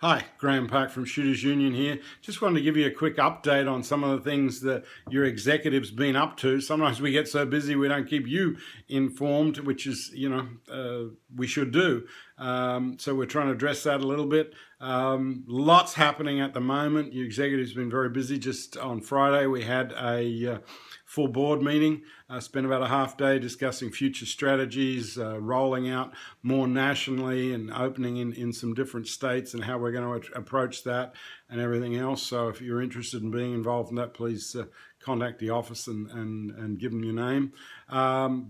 Hi, Graham Park from Shooters Union here. Just wanted to give you a quick update on some of the things that your executive's been up to. Sometimes we get so busy we don't keep you informed, which is, we should do. So we're trying to address that a little bit. Lots happening at the moment. Your executive's been very busy. Just on Friday we had a full board meeting. Spent about a half day discussing future strategies, rolling out more nationally and opening in some different states and how we're going to approach that and everything else. So if you're interested in being involved in that, please contact the office and give them your name.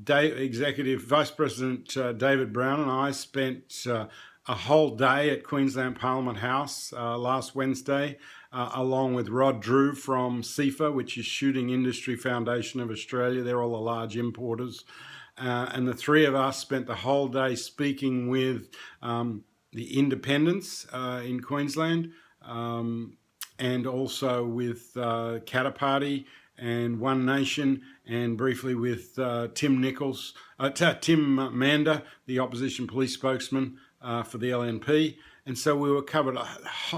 Executive Vice President David Brown and I spent a whole day at Queensland Parliament House last Wednesday, along with Rod Drew from CIFA, which is Shooting Industry Foundation of Australia. They're all the large importers. And the three of us spent the whole day speaking with the independents in Queensland, and also with Catter and One Nation, and briefly with Tim Mander, the opposition police spokesman for the LNP. And so we were covered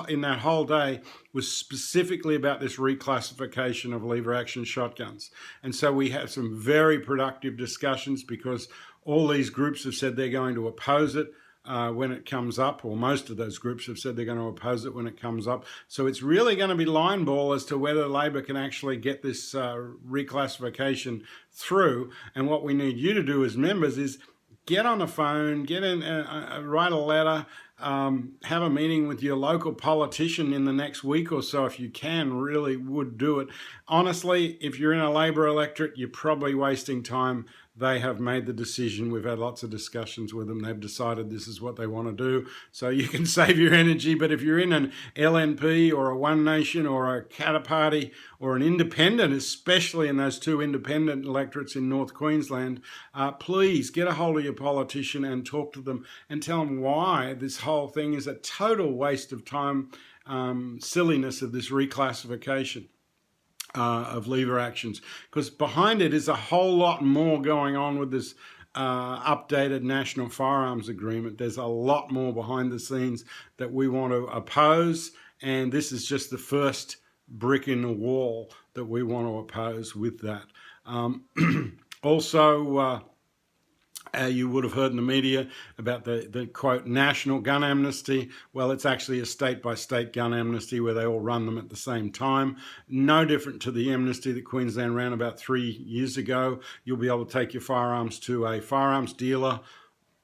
in that whole day was specifically about this reclassification of lever action shotguns. And so we had some very productive discussions because all these groups have said they're going to oppose it when it comes up, or most of those groups have said they're going to oppose it when it comes up. So it's really going to be line ball as to whether Labor can actually get this reclassification through. And what we need you to do as members is get on the phone, get in, write a letter, have a meeting with your local politician in the next week or so if you can. Really would do it. Honestly, if you're in a Labor electorate, you're probably wasting time. They have made the decision. We've had lots of discussions with them. They've decided this is what they want to do. So you can save your energy. But if you're in an LNP or a One Nation or a Catter or an independent, especially in those two independent electorates in North Queensland, please get a hold of your politician and talk to them and tell them why this whole thing is a total waste of time, silliness of this reclassification of lever actions, because behind it is a whole lot more going on with this updated National Firearms Agreement. There's a lot more behind the scenes that we want to oppose, and this is just the first brick in the wall that we want to oppose with that. Also, you would have heard in the media about the quote national gun amnesty. Well, it's actually a state-by-state gun amnesty where they all run them at the same time. No different to the amnesty that Queensland ran about 3 years ago. You'll be able to take your firearms to a firearms dealer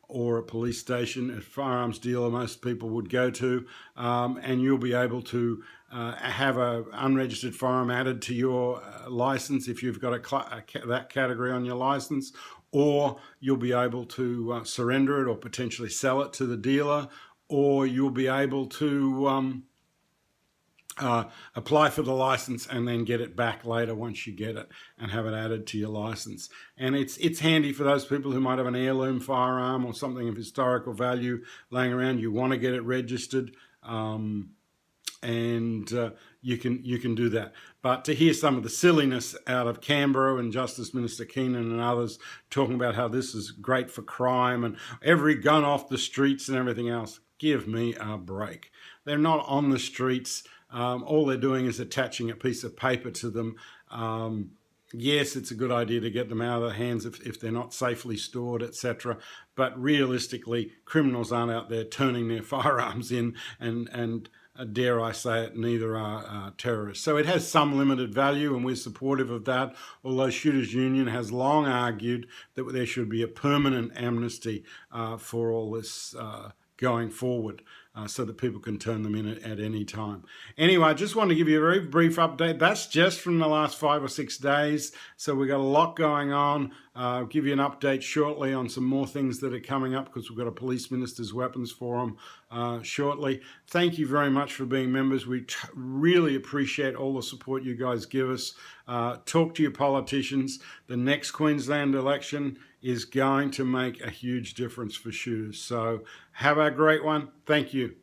or a police station, a firearms dealer most people would go to, and you'll be able to have an unregistered firearm added to your license if you've got that category on your license, or you'll be able to surrender it or potentially sell it to the dealer, or you'll be able to apply for the license and then get it back later once you get it and have it added to your license. And it's handy for those people who might have an heirloom firearm or something of historical value laying around. You want to get it registered, and you can do that. But to hear some of the silliness out of Canberra and Justice Minister Keenan and others talking about how this is great for crime and every gun off the streets and everything else, give me a break. They're not on the streets. All they're doing is attaching a piece of paper to them. Yes, it's a good idea to get them out of the hands if they're not safely stored, etc. But realistically, criminals aren't out there turning their firearms in, and dare I say it, neither are terrorists. So it has some limited value, and we're supportive of that, although Shooters Union has long argued that there should be a permanent amnesty for all this going forward, so that people can turn them in at any time. Anyway, I just want to give you a very brief update. That's just from the last 5 or 6 days. So we've got a lot going on. I'll give you an update shortly on some more things that are coming up, because we've got a Police Minister's Weapons Forum shortly. Thank you very much for being members. We really appreciate all the support you guys give us. Talk to your politicians. The next Queensland election is going to make a huge difference for shooters. So have a great one. Thank you.